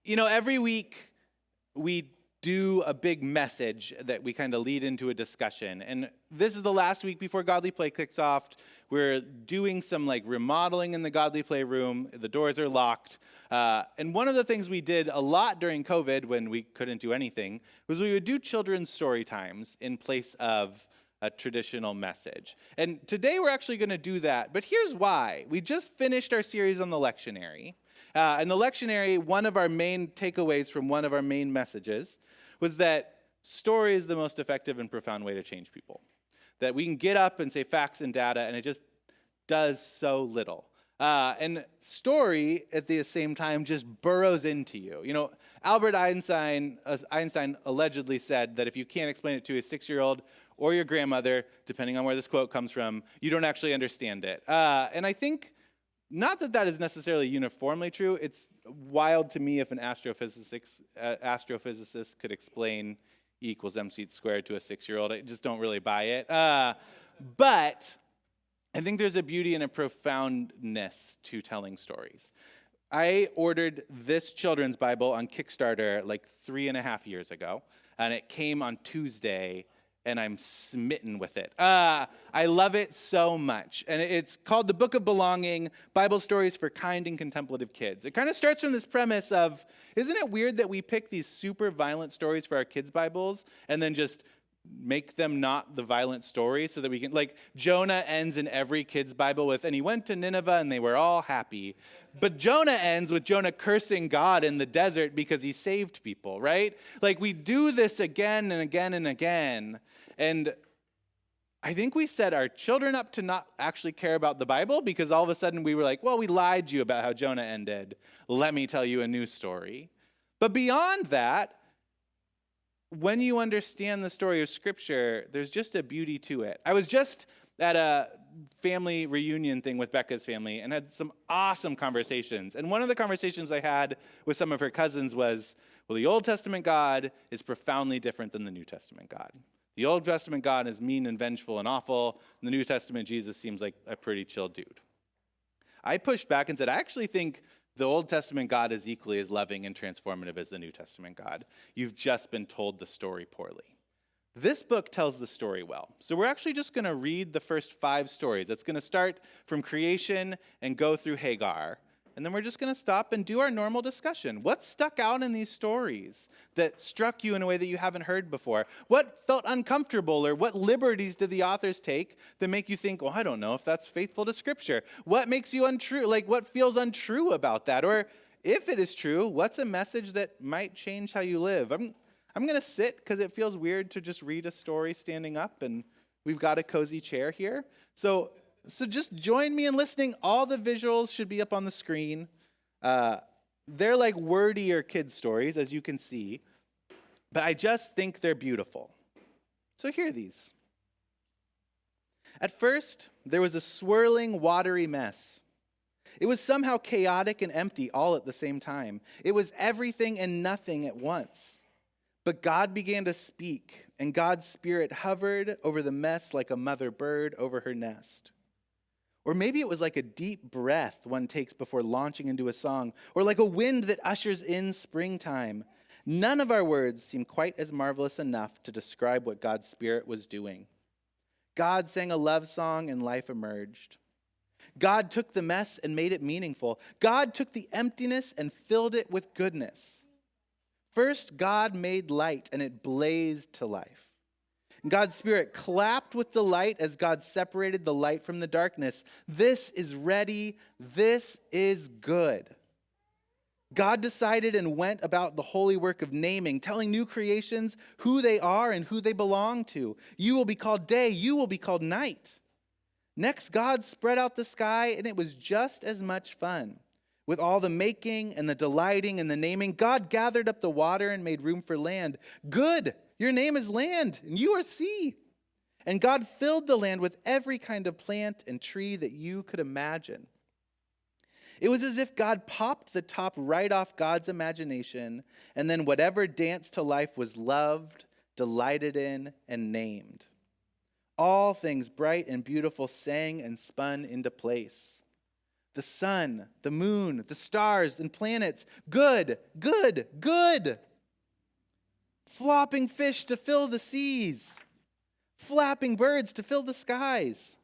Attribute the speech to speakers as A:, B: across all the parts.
A: Every week we do a big message that we kind of lead into a discussion. And this is the last week before Godly Play kicks off. We're doing some remodeling in the Godly Play room. The doors are locked. And one of the things we did a lot during COVID when we couldn't do anything was we would do children's story times in place of a traditional message. And today we're actually going to do that. But here's why. We just finished our series on the lectionary. And the lectionary, one of our main takeaways from one of our main messages was that story is the most effective and profound way to change people. That we can get up and say facts and data, and it just does so little. And story, at the same time, just burrows into you. Albert Einstein allegedly said that if you can't explain it to a 6-year-old or your grandmother, depending on where this quote comes from, you don't actually understand it. And I think, not that is necessarily uniformly true. It's wild to me if an astrophysicist could explain E equals mc squared to a 6-year-old. I just don't really buy it. But I think there's a beauty and a profoundness to telling stories. I ordered this children's Bible on Kickstarter 3.5 years ago, and it came on Tuesday, and I'm smitten with it. I love it so much. And it's called The Book of Belonging, Bible Stories for Kind and Contemplative Kids. It kind of starts from this premise of, isn't it weird that we pick these super violent stories for our kids' Bibles and then just make them not the violent story so that we can, Jonah ends in every kid's Bible with, and he went to Nineveh and they were all happy. But Jonah ends with Jonah cursing God in the desert because he saved people, right? We do this again and again and again. And I think we set our children up to not actually care about the Bible because all of a sudden we were like, well, we lied to you about how Jonah ended. Let me tell you a new story. But beyond that, when you understand the story of Scripture, there's just a beauty to it. I was just at a family reunion thing with Becca's family and had some awesome conversations. And one of the conversations I had with some of her cousins was, well, the Old Testament God is profoundly different than the New Testament God. The Old Testament God is mean and vengeful and awful. And the New Testament Jesus seems like a pretty chill dude. I pushed back and said, I actually think the Old Testament God is equally as loving and transformative as the New Testament God. You've just been told the story poorly. This book tells the story well. So we're actually just going to read the first 5 stories. It's going to start from creation and go through Hagar. And then we're just going to stop and do our normal discussion. What stuck out in these stories that struck you in a way that you haven't heard before? What felt uncomfortable, or what liberties did the authors take that make you think, well, I don't know if that's faithful to Scripture? What makes you untrue? What feels untrue about that? Or if it is true, what's a message that might change how you live? I'm going to sit because it feels weird to just read a story standing up, and we've got a cozy chair here. So just join me in listening. All the visuals should be up on the screen. They're like wordier kids' stories, as you can see, but I just think they're beautiful. So hear these. At first, there was a swirling, watery mess. It was somehow chaotic and empty all at the same time. It was everything and nothing at once. But God began to speak, and God's Spirit hovered over the mess like a mother bird over her nest. Or maybe it was like a deep breath one takes before launching into a song, or like a wind that ushers in springtime. None of our words seem quite as marvelous enough to describe what God's Spirit was doing. God sang a love song and life emerged. God took the mess and made it meaningful. God took the emptiness and filled it with goodness. First, God made light and it blazed to life. God's Spirit clapped with delight as God separated the light from the darkness. This is ready. This is good. God decided and went about the holy work of naming, telling new creations who they are and who they belong to. You will be called day. You will be called night. Next, God spread out the sky, and it was just as much fun. With all the making and the delighting and the naming, God gathered up the water and made room for land. Good. Your name is land, and you are sea. And God filled the land with every kind of plant and tree that you could imagine. It was as if God popped the top right off God's imagination, and then whatever danced to life was loved, delighted in, and named. All things bright and beautiful sang and spun into place. the sun, the moon, the stars, and planets. Good, good, good. Flopping fish to fill the seas. Flapping birds to fill the skies.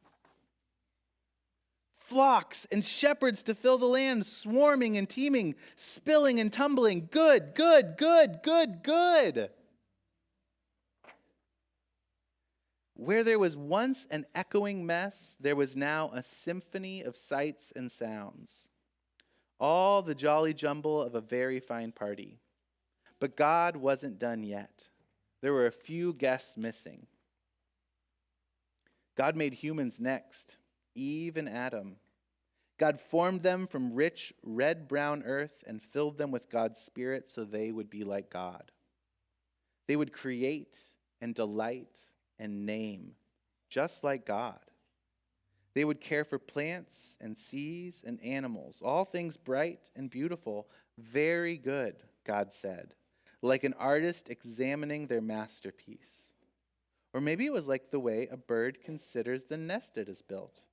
A: Flocks and shepherds to fill the land, swarming and teeming, spilling and tumbling. Good, good, good, good, good. Where there was once an echoing mess, there was now a symphony of sights and sounds. All the jolly jumble of a very fine party. But God wasn't done yet. There were a few guests missing. God made humans next, Eve and Adam. God formed them from rich red-brown earth and filled them with God's Spirit so they would be like God. They would create and delight and name, just like God. They would care for plants and seas and animals, all things bright and beautiful, very good, God said, like an artist examining their masterpiece. Or maybe it was like the way a bird considers the nest it has built.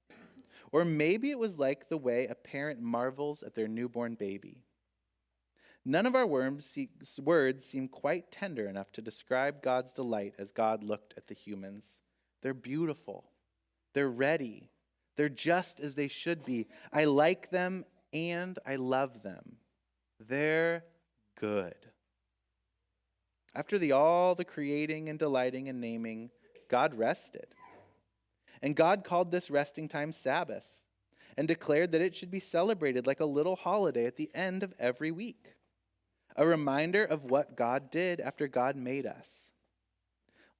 A: Or maybe it was like the way a parent marvels at their newborn baby. None of our words seem quite tender enough to describe God's delight as God looked at the humans. They're beautiful. They're ready. They're just as they should be. I like them and I love them. They're good. After all the creating and delighting and naming, God rested. And God called this resting time Sabbath and declared that it should be celebrated like a little holiday at the end of every week. A reminder of what God did after God made us.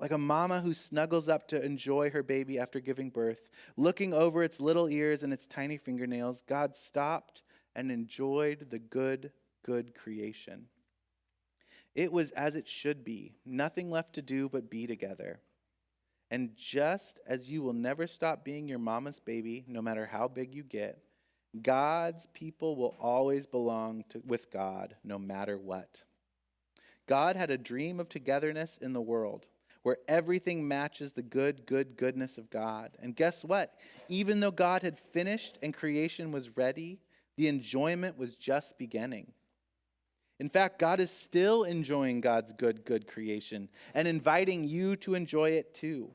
A: Like a mama who snuggles up to enjoy her baby after giving birth, looking over its little ears and its tiny fingernails, God stopped and enjoyed the good, good creation. It was as it should be, nothing left to do but be together. And just as you will never stop being your mama's baby, no matter how big you get, God's people will always belong with God, no matter what. God had a dream of togetherness in the world, where everything matches the good, good, goodness of God. And guess what? Even though God had finished and creation was ready, the enjoyment was just beginning. In fact, God is still enjoying God's good, good creation and inviting you to enjoy it too.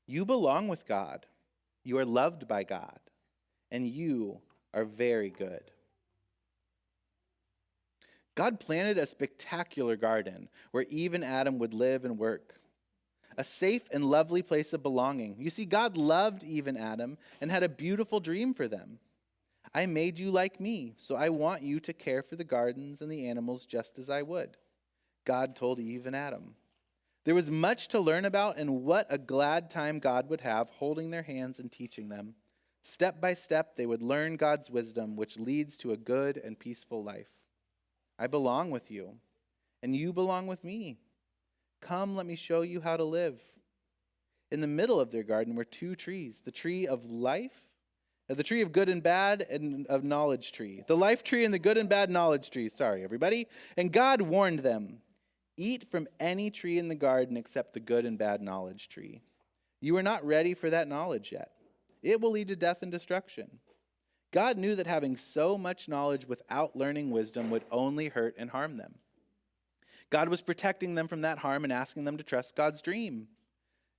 A: You belong with God. You are loved by God. And you are very good. God planted a spectacular garden where Eve and Adam would live and work. A safe and lovely place of belonging. You see, God loved Eve and Adam and had a beautiful dream for them. I made you like me, so I want you to care for the gardens and the animals just as I would, God told Eve and Adam. There was much to learn about, and what a glad time God would have holding their hands and teaching them. Step by step, they would learn God's wisdom, which leads to a good and peaceful life. I belong with you, and you belong with me. Come, let me show you how to live. In the middle of their garden were two trees, the tree of life, the tree of good and bad, and of knowledge tree. The life tree and the good and bad knowledge tree. Sorry, everybody. And God warned them, eat from any tree in the garden except the good and bad knowledge tree. You are not ready for that knowledge yet. It will lead to death and destruction. God knew that having so much knowledge without learning wisdom would only hurt and harm them. God was protecting them from that harm and asking them to trust God's dream.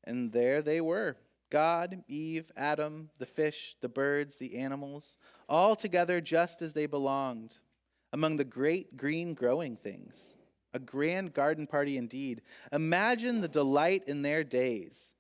A: And there they were. God, Eve, Adam, the fish, the birds, the animals, all together just as they belonged, among the great green growing things. A grand garden party indeed. Imagine the delight in their days.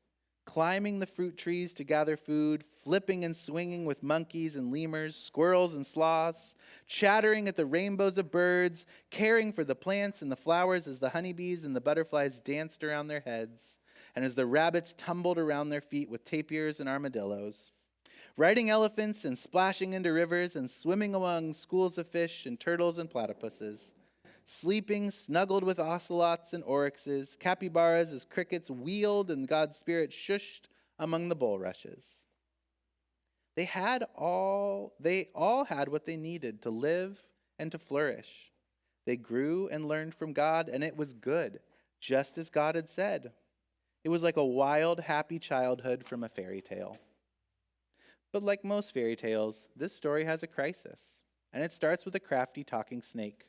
A: Climbing the fruit trees to gather food, flipping and swinging with monkeys and lemurs, squirrels and sloths, chattering at the rainbows of birds, caring for the plants and the flowers as the honeybees and the butterflies danced around their heads, and as the rabbits tumbled around their feet with tapirs and armadillos, riding elephants and splashing into rivers and swimming among schools of fish and turtles and platypuses, sleeping snuggled with ocelots and oryxes, capybaras as crickets wheeled and God's Spirit shushed among the bulrushes. They all had what they needed to live and to flourish. They grew and learned from God, and it was good, just as God had said. It was like a wild, happy childhood from a fairy tale. But like most fairy tales, this story has a crisis, and it starts with a crafty talking snake.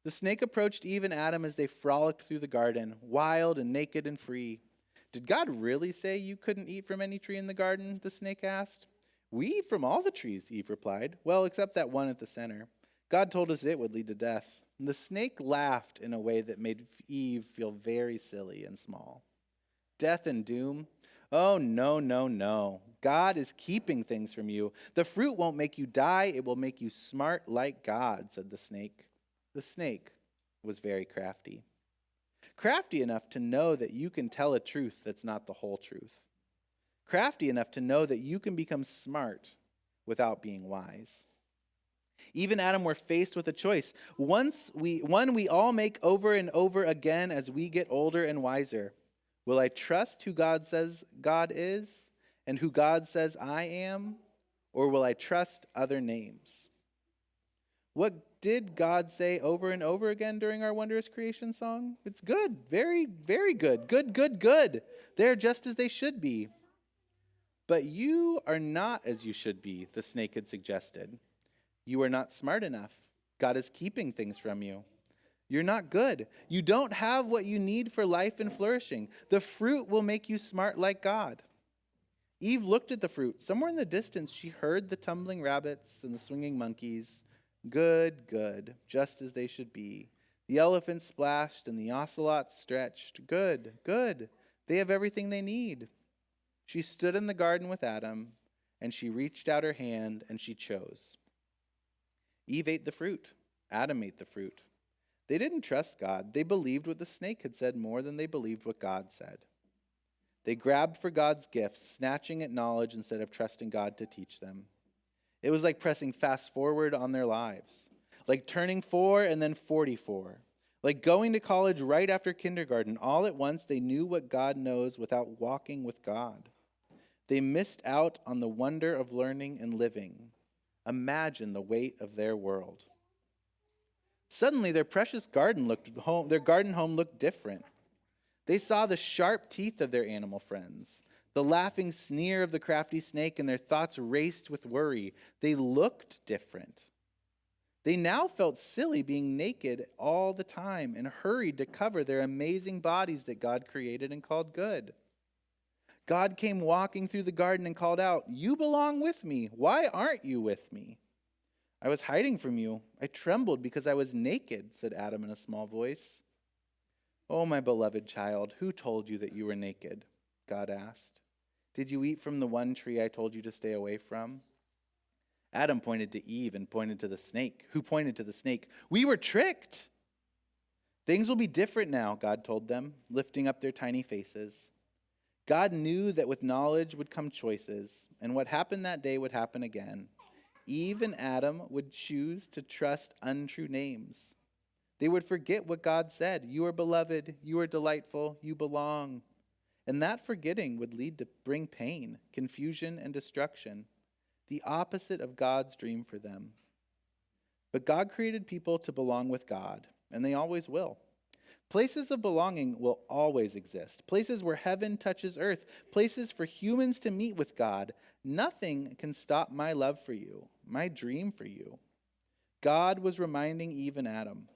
A: The snake approached Eve and Adam as they frolicked through the garden, wild and naked and free. Did God really say you couldn't eat from any tree in the garden? The snake asked. We eat from all the trees, Eve replied. Well, except that one at the center. God told us it would lead to death. And the snake laughed in a way that made Eve feel very silly and small. Death and doom? Oh, no, no, no. God is keeping things from you. The fruit won't make you die. It will make you smart like God, said the snake. The snake was very crafty. Crafty enough to know that you can tell a truth that's not the whole truth. Crafty enough to know that you can become smart without being wise. Eve and Adam were faced with a choice. One we all make over and over again as we get older and wiser. Will I trust who God says God is and who God says I am? Or will I trust other names? What did God say over and over again during our wondrous creation song? It's good, very, very good. Good, good, good. They're just as they should be. But you are not as you should be, the snake had suggested. You are not smart enough. God is keeping things from you. You're not good. You don't have what you need for life and flourishing. The fruit will make you smart like God. Eve looked at the fruit. Somewhere in the distance, she heard the tumbling rabbits and the swinging monkeys. Good, good, just as they should be. The elephants splashed and the ocelots stretched. Good, good. They have everything they need. She stood in the garden with Adam, and she reached out her hand, and she chose. Eve ate the fruit. Adam ate the fruit. They didn't trust God. They believed what the snake had said more than they believed what God said. They grabbed for God's gifts, snatching at knowledge instead of trusting God to teach them. It was like pressing fast forward on their lives, like turning 4 and then 44, like going to college right after kindergarten. All at once, they knew what God knows without walking with God. They missed out on the wonder of learning and living. Imagine the weight of their world. Suddenly, their precious garden home looked different. They saw the sharp teeth of their animal friends, the laughing sneer of the crafty snake, and their thoughts raced with worry. They looked different. They now felt silly being naked all the time and hurried to cover their amazing bodies that God created and called good. God came walking through the garden and called out, "You belong with me. Why aren't you with me?" "I was hiding from you. I trembled because I was naked," said Adam in a small voice. "Oh, my beloved child, who told you that you were naked?" God asked. "Did you eat from the one tree I told you to stay away from?" Adam pointed to Eve and pointed to the snake, who pointed to the snake. "We were tricked." "Things will be different now," God told them, lifting up their tiny faces. God knew that with knowledge would come choices, and what happened that day would happen again. Eve and Adam would choose to trust untrue names. They would forget what God said. You are beloved, you are delightful, you belong. And that forgetting would lead to bring pain, confusion, and destruction, the opposite of God's dream for them. But God created people to belong with God, and they always will. Places of belonging will always exist. Places where heaven touches earth. Places for humans to meet with God. Nothing can stop my love for you, my dream for you. God was reminding Eve and Adam,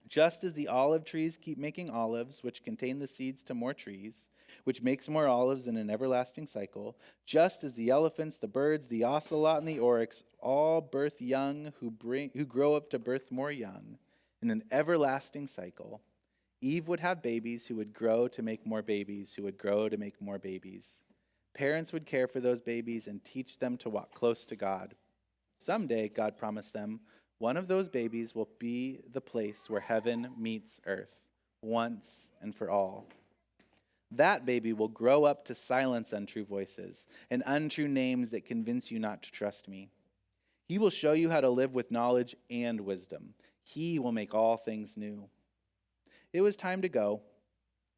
A: just as the olive trees keep making olives, which contain the seeds to more trees, which makes more olives in an everlasting cycle, just as the elephants, the birds, the ocelot, and the oryx all birth young who grow up to birth more young in an everlasting cycle, Eve would have babies who would grow to make more babies, who would grow to make more babies. Parents would care for those babies and teach them to walk close to God. Someday, God promised them, one of those babies will be the place where heaven meets earth, once and for all. That baby will grow up to silence untrue voices and untrue names that convince you not to trust me. He will show you how to live with knowledge and wisdom. He will make all things new. It was time to go.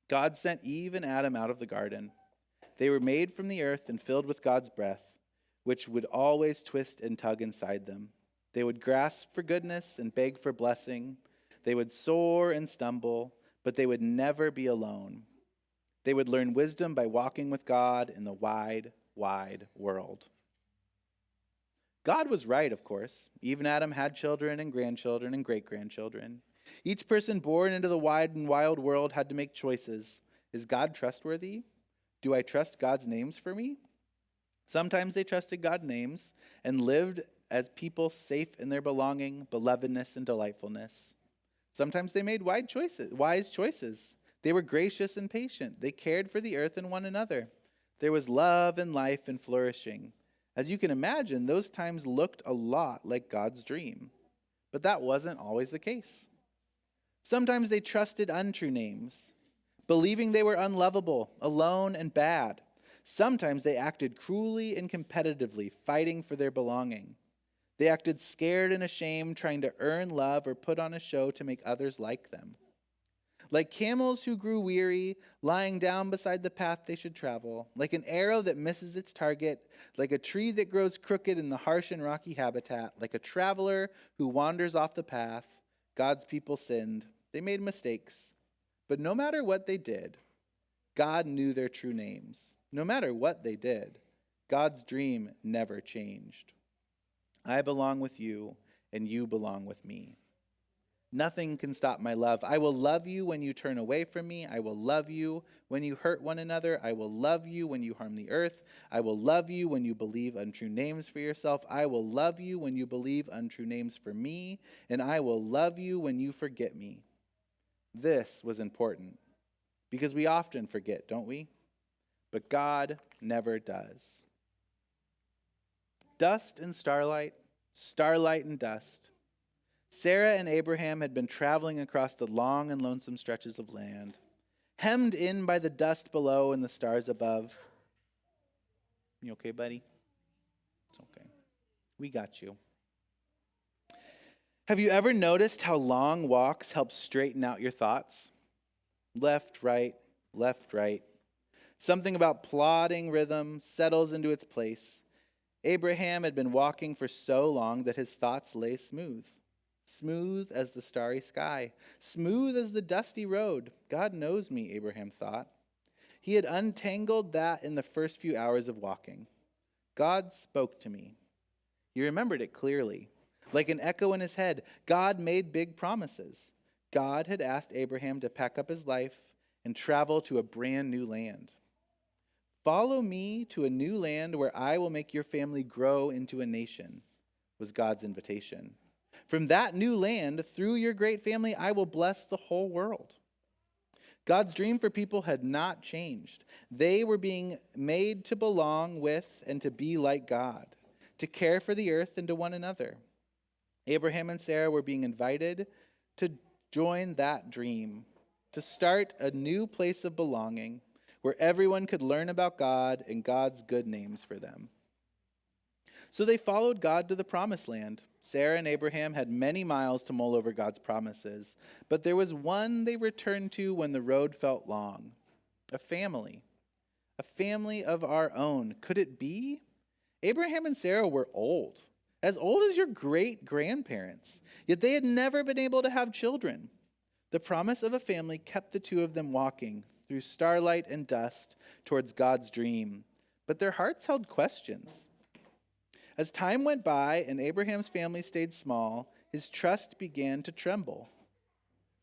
A: God sent Eve and Adam out of the garden. They were made from the earth and filled with God's breath, which would always twist and tug inside them. They would grasp for goodness and beg for blessing. They would soar and stumble, but they would never be alone. They would learn wisdom by walking with God in the wide, wide world. God was right, of course. Even Adam had children and grandchildren and great-grandchildren. Each person born into the wide and wild world had to make choices. Is God trustworthy? Do I trust God's names for me? Sometimes they trusted God's names and lived as people safe in their belonging, belovedness, and delightfulness. Sometimes they made wise choices. They were gracious and patient. They cared for the earth and one another. There was love and life and flourishing. As you can imagine, those times looked a lot like God's dream. But that wasn't always the case. Sometimes they trusted untrue names, believing they were unlovable, alone, and bad. Sometimes they acted cruelly and competitively, fighting for their belonging. They acted scared and ashamed, trying to earn love or put on a show to make others like them. Like camels who grew weary, lying down beside the path they should travel, like an arrow that misses its target, like a tree that grows crooked in the harsh and rocky habitat, like a traveler who wanders off the path, God's people sinned. They made mistakes. But no matter what they did, God knew their true names. No matter what they did, God's dream never changed. I belong with you, and you belong with me. Nothing can stop my love. I will love you when you turn away from me. I will love you when you hurt one another. I will love you when you harm the earth. I will love you when you believe untrue names for yourself. I will love you when you believe untrue names for me. And I will love you when you forget me. This was important because we often forget, don't we? But God never does. Dust and starlight, starlight and dust. Sarah and Abraham had been traveling across the long and lonesome stretches of land, hemmed in by the dust below and the stars above. You okay, buddy? It's okay. We got you. Have you ever noticed how long walks help straighten out your thoughts? Left, right, left, right. Something about plodding rhythm settles into its place. Abraham had been walking for so long that his thoughts lay smooth. Smooth as the starry sky, smooth as the dusty road. God knows me, Abraham thought. He had untangled that in the first few hours of walking. God spoke to me. He remembered it clearly. Like an echo in his head, God made big promises. God had asked Abraham to pack up his life and travel to a brand new land. Follow me to a new land where I will make your family grow into a nation, was God's invitation. From that new land, through your great family, I will bless the whole world. God's dream for people had not changed. They were being made to belong with and to be like God, to care for the earth and to one another. Abraham and Sarah were being invited to join that dream, to start a new place of belonging where everyone could learn about God and God's good names for them. So they followed God to the promised land. Sarah and Abraham had many miles to mull over God's promises, but there was one they returned to when the road felt long. A family of our own. Could it be? Abraham and Sarah were old as your great-grandparents, yet they had never been able to have children. The promise of a family kept the two of them walking through starlight and dust towards God's dream, but their hearts held questions. As time went by and Abraham's family stayed small, his trust began to tremble.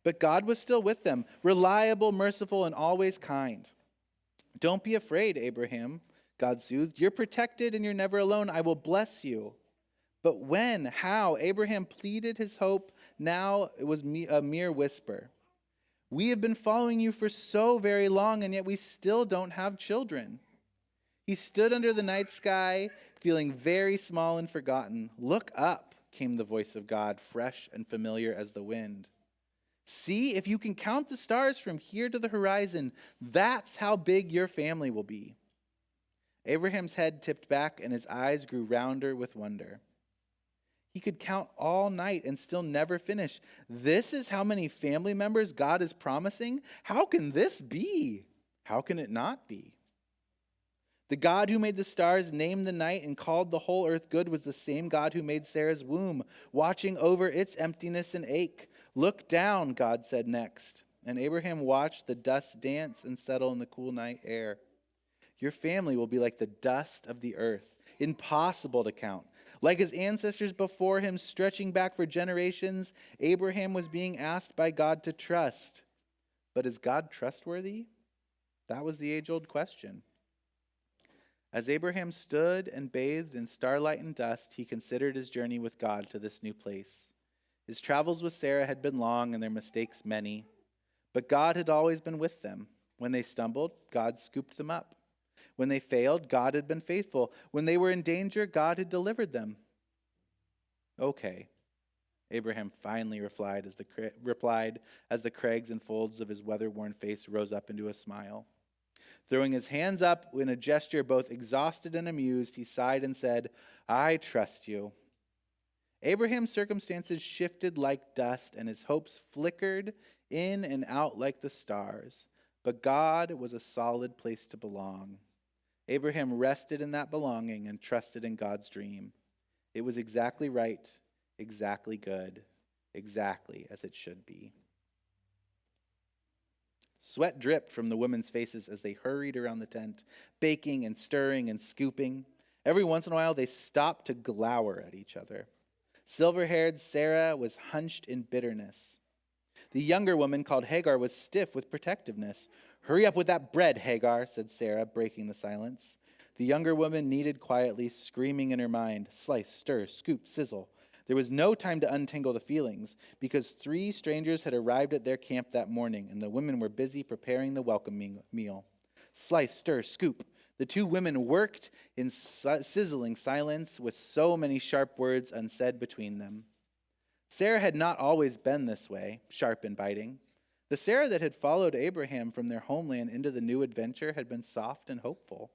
A: But God was still with them, reliable, merciful, and always kind. Don't be afraid, Abraham, God soothed. You're protected and you're never alone. I will bless you. But when, how? Abraham pleaded his hope. Now it was a mere whisper. We have been following you for so very long, and yet we still don't have children. He stood under the night sky, feeling very small and forgotten. Look up, came the voice of God, fresh and familiar as the wind. See, if you can count the stars from here to the horizon, that's how big your family will be. Abraham's head tipped back and his eyes grew rounder with wonder. He could count all night and still never finish. This is how many family members God is promising? How can this be? How can it not be? The God who made the stars, named the night, and called the whole earth good was the same God who made Sarah's womb, watching over its emptiness and ache. Look down, God said next. And Abraham watched the dust dance and settle in the cool night air. Your family will be like the dust of the earth, impossible to count. Like his ancestors before him, stretching back for generations, Abraham was being asked by God to trust. But is God trustworthy? That was the age-old question. As Abraham stood and bathed in starlight and dust, he considered his journey with God to this new place. His travels with Sarah had been long and their mistakes many, but God had always been with them. When they stumbled, God scooped them up. When they failed, God had been faithful. When they were in danger, God had delivered them. Okay, Abraham finally replied as the crags and folds of his weather-worn face rose up into a smile. Throwing his hands up in a gesture both exhausted and amused, he sighed and said, "I trust you." Abraham's circumstances shifted like dust, and his hopes flickered in and out like the stars. But God was a solid place to belong. Abraham rested in that belonging and trusted in God's dream. It was exactly right, exactly good, exactly as it should be. Sweat dripped from the women's faces as they hurried around the tent, baking and stirring and scooping. Every once in a while, they stopped to glower at each other. Silver-haired Sarah was hunched in bitterness. The younger woman, called Hagar, was stiff with protectiveness. "Hurry up with that bread, Hagar," said Sarah, breaking the silence. The younger woman kneaded quietly, screaming in her mind, "Slice, stir, scoop, sizzle." There was no time to untangle the feelings, because 3 strangers had arrived at their camp that morning, and the women were busy preparing the welcome meal. Slice, stir, scoop. The 2 women worked in sizzling silence with so many sharp words unsaid between them. Sarah had not always been this way, sharp and biting. The Sarah that had followed Abraham from their homeland into the new adventure had been soft and hopeful.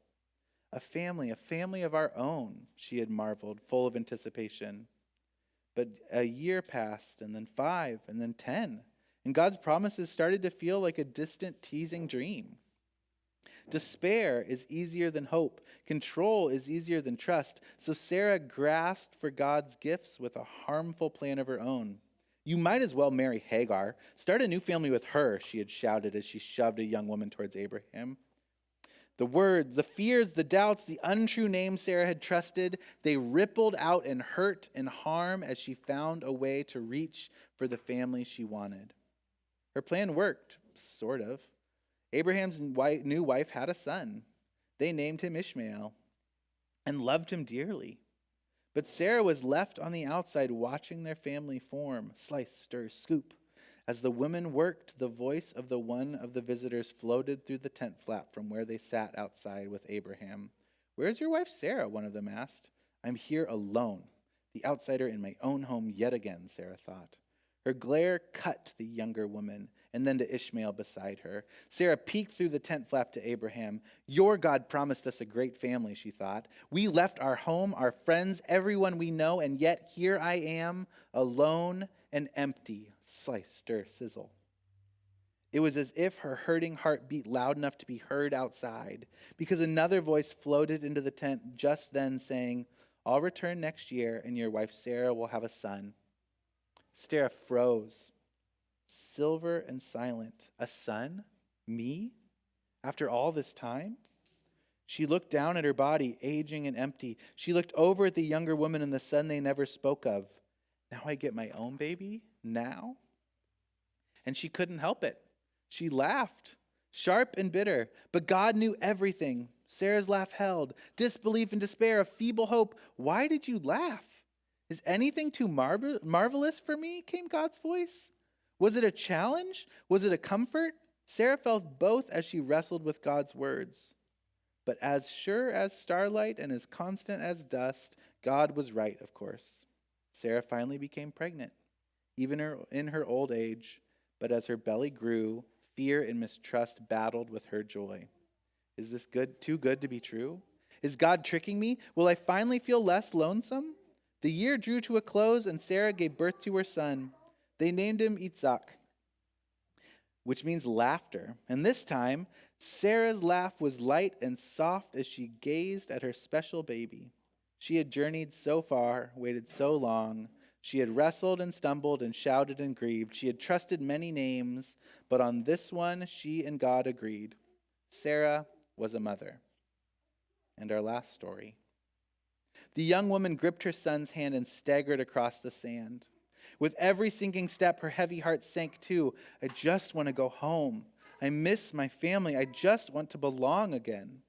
A: A family of our own, she had marveled, full of anticipation. But a year passed, and then 5, and then 10, and God's promises started to feel like a distant, teasing dream. Despair is easier than hope. Control is easier than trust. So Sarah grasped for God's gifts with a harmful plan of her own. "You might as well marry Hagar. Start a new family with her," she had shouted as she shoved a young woman towards Abraham. The words, the fears, the doubts, the untrue name Sarah had trusted, they rippled out in hurt and harm as she found a way to reach for the family she wanted. Her plan worked, sort of. Abraham's new wife had a son. They named him Ishmael and loved him dearly. But Sarah was left on the outside watching their family form, slice, stir, scoop. As the women worked, the voice of one of the visitors floated through the tent flap from where they sat outside with Abraham. "Where's your wife Sarah?" one of them asked. "I'm here alone, the outsider in my own home yet again," Sarah thought. Her glare cut to the younger woman and then to Ishmael beside her. Sarah peeked through the tent flap to Abraham. "Your God promised us a great family," she thought. "We left our home, our friends, everyone we know, and yet here I am, alone and empty." Slice, stir, sizzle. It was as if her hurting heart beat loud enough to be heard outside, because another voice floated into the tent just then saying, "I'll return next year, and your wife Sarah will have a son." Sarah froze, silver and silent. "A son? Me? After all this time?" She looked down at her body, aging and empty. She looked over at the younger woman and the son they never spoke of. "Now I get my own baby? Now?" And she couldn't help it. She laughed, sharp and bitter. But God knew everything. Sarah's laugh held. Disbelief and despair, a feeble hope. "Why did you laugh? Is anything too marvelous for me?" came God's voice. Was it a challenge? Was it a comfort? Sarah felt both as she wrestled with God's words. But as sure as starlight and as constant as dust, God was right, of course. Sarah finally became pregnant, even in her old age. But as her belly grew, fear and mistrust battled with her joy. Is this too good to be true? Is God tricking me? Will I finally feel less lonesome? The year drew to a close, and Sarah gave birth to her son. They named him Isaac, which means laughter. And this time, Sarah's laugh was light and soft as she gazed at her special baby. She had journeyed so far, waited so long. She had wrestled and stumbled and shouted and grieved. She had trusted many names, but on this one she and God agreed. Sarah was a mother. And our last story. The young woman gripped her son's hand and staggered across the sand. With every sinking step, her heavy heart sank too. I just want to go home. I miss my family. I just want to belong again.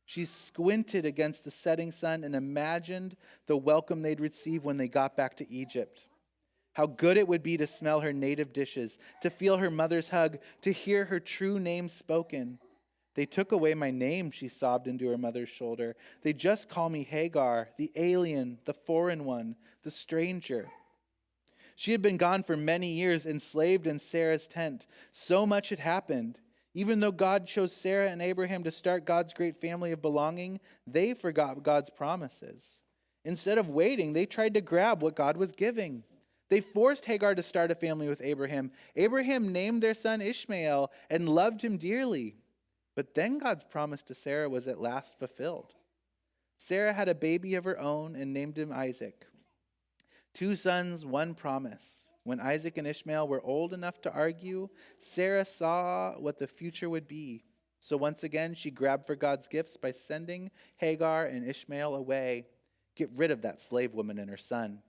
A: She squinted against the setting sun and imagined the welcome they'd receive when they got back to Egypt. How good it would be to smell her native dishes, to feel her mother's hug, to hear her true name spoken. They took away my name, she sobbed into her mother's shoulder. They just call me Hagar, the alien, the foreign one, the stranger. She had been gone for many years, enslaved in Sarah's tent. So much had happened. Even though God chose Sarah and Abraham to start God's great family of belonging, they forgot God's promises. Instead of waiting, they tried to grab what God was giving. They forced Hagar to start a family with Abraham. Abraham named their son Ishmael and loved him dearly. But then God's promise to Sarah was at last fulfilled. Sarah had a baby of her own and named him Isaac. 2 sons, 1 promise. When Isaac and Ishmael were old enough to argue, Sarah saw what the future would be. So once again, she grabbed for God's gifts by sending Hagar and Ishmael away. Get rid of that slave woman and her son.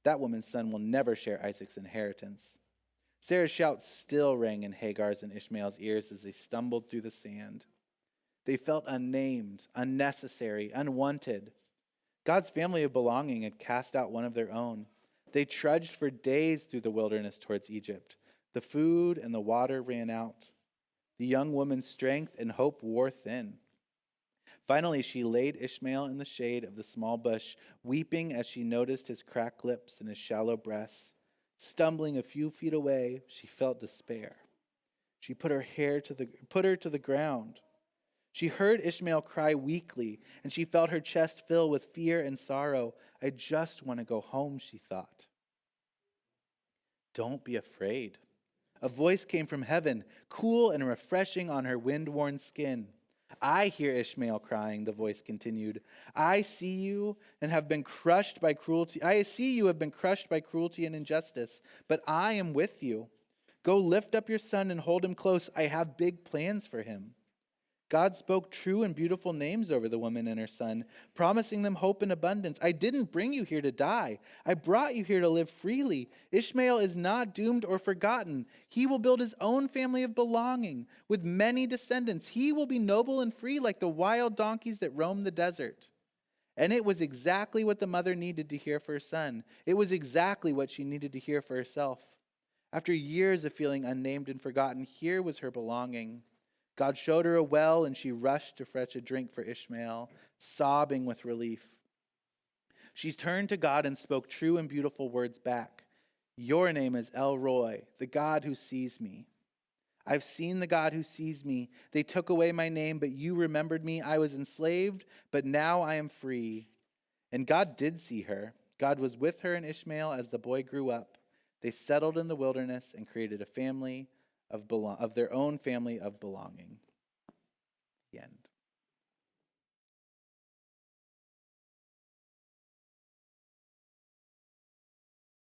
A: That woman's son will never share Isaac's inheritance. Sarah's shout still rang in Hagar's and Ishmael's ears as they stumbled through the sand. They felt unnamed, unnecessary, unwanted. God's family of belonging had cast out one of their own. They trudged for days through the wilderness towards Egypt. The food and the water ran out. The young woman's strength and hope wore thin. Finally, she laid Ishmael in the shade of the small bush, weeping as she noticed his cracked lips and his shallow breasts. Stumbling a few feet away, she felt despair. She put her to the ground. She heard Ishmael cry weakly, and she felt her chest fill with fear and sorrow. I just want to go home, she thought. Don't be afraid. A voice came from heaven, cool and refreshing on her wind-worn skin. I hear Ishmael crying, the voice continued. I see you have been crushed by cruelty and injustice, but I am with you. Go lift up your son and hold him close. I have big plans for him. God spoke true and beautiful names over the woman and her son, promising them hope and abundance. I didn't bring you here to die. I brought you here to live freely. Ishmael is not doomed or forgotten. He will build his own family of belonging with many descendants. He will be noble and free like the wild donkeys that roam the desert. And it was exactly what the mother needed to hear for her son. It was exactly what she needed to hear for herself. After years of feeling unnamed and forgotten, here was her belonging. God showed her a well, and she rushed to fetch a drink for Ishmael, sobbing with relief. She turned to God and spoke true and beautiful words back. Your name is El Roi, the God who sees me. I've seen the God who sees me. They took away my name, but you remembered me. I was enslaved, but now I am free. And God did see her. God was with her and Ishmael as the boy grew up. They settled in the wilderness and created a family of their own family of belonging. The end.